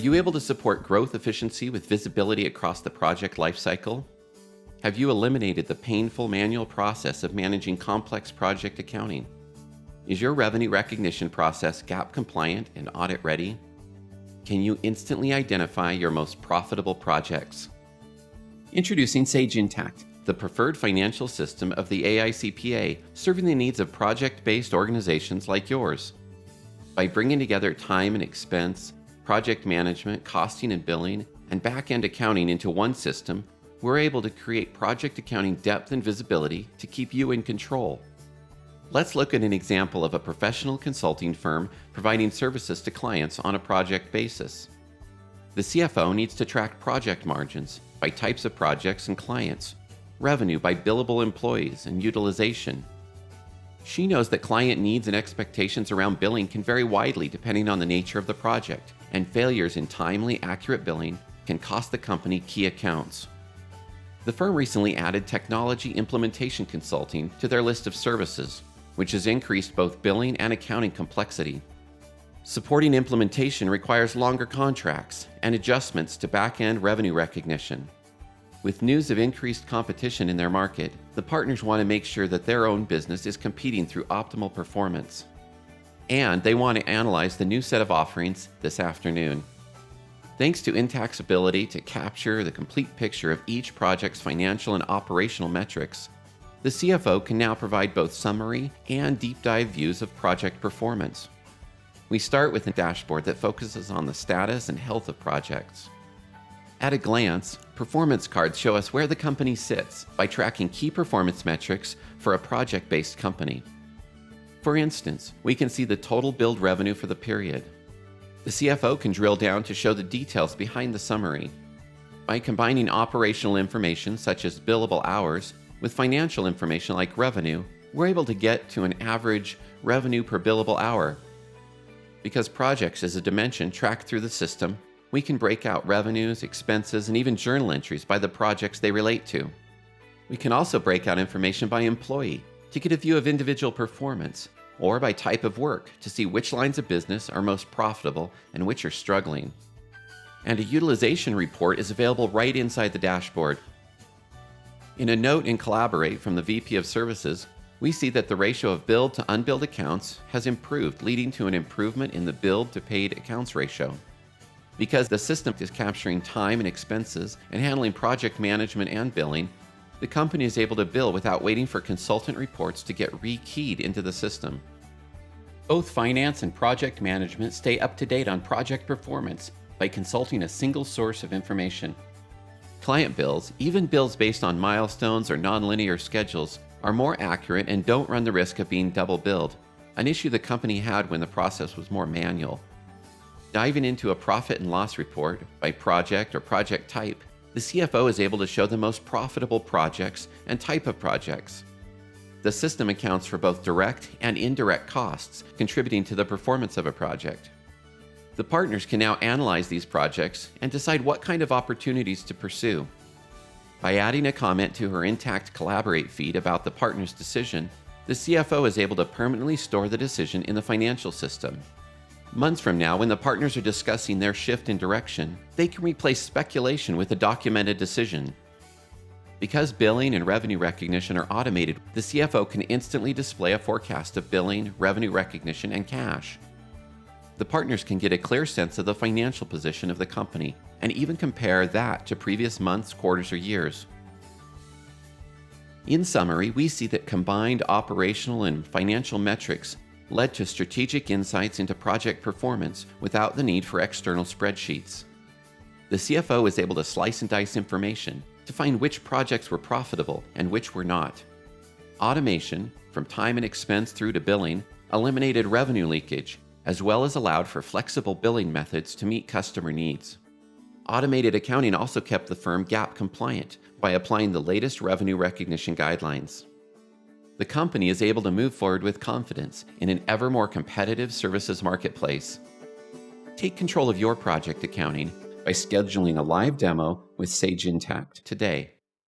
you able to support growth efficiency with visibility across the project lifecycle? Have you eliminated the painful manual process of managing complex project accounting? Is your revenue recognition process GAAP compliant and audit ready? Can you instantly identify your most profitable projects? Introducing Sage Intacct, the preferred financial system of the AICPA, serving the needs of project-based organizations like yours. By bringing together time and expense, project management, costing and billing, and back-end accounting into one system, we're able to create project accounting depth and visibility to keep you in control. Let's look at an example of a professional consulting firm providing services to clients on a project basis. The CFO needs to track project margins by types of projects and clients, revenue by billable employees, and utilization. She knows that client needs and expectations around billing can vary widely depending on the nature of the project, and failures in timely, accurate billing can cost the company key accounts. The firm recently added technology implementation consulting to their list of services, which has increased both billing and accounting complexity. Supporting implementation requires longer contracts and adjustments to back-end revenue recognition. With news of increased competition in their market, the partners want to make sure that their own business is competing through optimal performance. And they want to analyze the new set of offerings this afternoon. Thanks to Intacct's ability to capture the complete picture of each project's financial and operational metrics, the CFO can now provide both summary and deep dive views of project performance. We start with a dashboard that focuses on the status and health of projects. At a glance, performance cards show us where the company sits by tracking key performance metrics for a project-based company. For instance, we can see the total billed revenue for the period. The CFO can drill down to show the details behind the summary. By combining operational information such as billable hours with financial information like revenue, we're able to get to an average revenue per billable hour. Because projects is a dimension tracked through the system, we can break out revenues, expenses, and even journal entries by the projects they relate to. We can also break out information by employee to get a view of individual performance, or by type of work to see which lines of business are most profitable and which are struggling. And a utilization report is available right inside the dashboard. In a note in Collaborate from the VP of Services, we see that the ratio of billed to unbilled accounts has improved, leading to an improvement in the billed to paid accounts ratio. Because the system is capturing time and expenses and handling project management and billing, the company is able to bill without waiting for consultant reports to get rekeyed into the system. Both finance and project management stay up to date on project performance by consulting a single source of information. Client bills, even bills based on milestones or nonlinear schedules, are more accurate and don't run the risk of being double billed, an issue the company had when the process was more manual. Diving into a profit and loss report by project or project type, the CFO is able to show the most profitable projects and type of projects. The system accounts for both direct and indirect costs contributing to the performance of a project. The partners can now analyze these projects and decide what kind of opportunities to pursue. By adding a comment to her Intacct Collaborate feed about the partner's decision, the CFO is able to permanently store the decision in the financial system. Months from now, when the partners are discussing their shift in direction, they can replace speculation with a documented decision. Because billing and revenue recognition are automated, the CFO can instantly display a forecast of billing, revenue recognition, and cash. The partners can get a clear sense of the financial position of the company and even compare that to previous months, quarters, or years. In summary, we see that combined operational and financial metrics led to strategic insights into project performance without the need for external spreadsheets. The CFO is able to slice and dice information to find which projects were profitable and which were not. Automation, from time and expense through to billing, eliminated revenue leakage, as well as allowed for flexible billing methods to meet customer needs. Automated accounting also kept the firm GAAP compliant by applying the latest revenue recognition guidelines. The company is able to move forward with confidence in an ever more competitive services marketplace. Take control of your project accounting by scheduling a live demo with Sage Intacct today.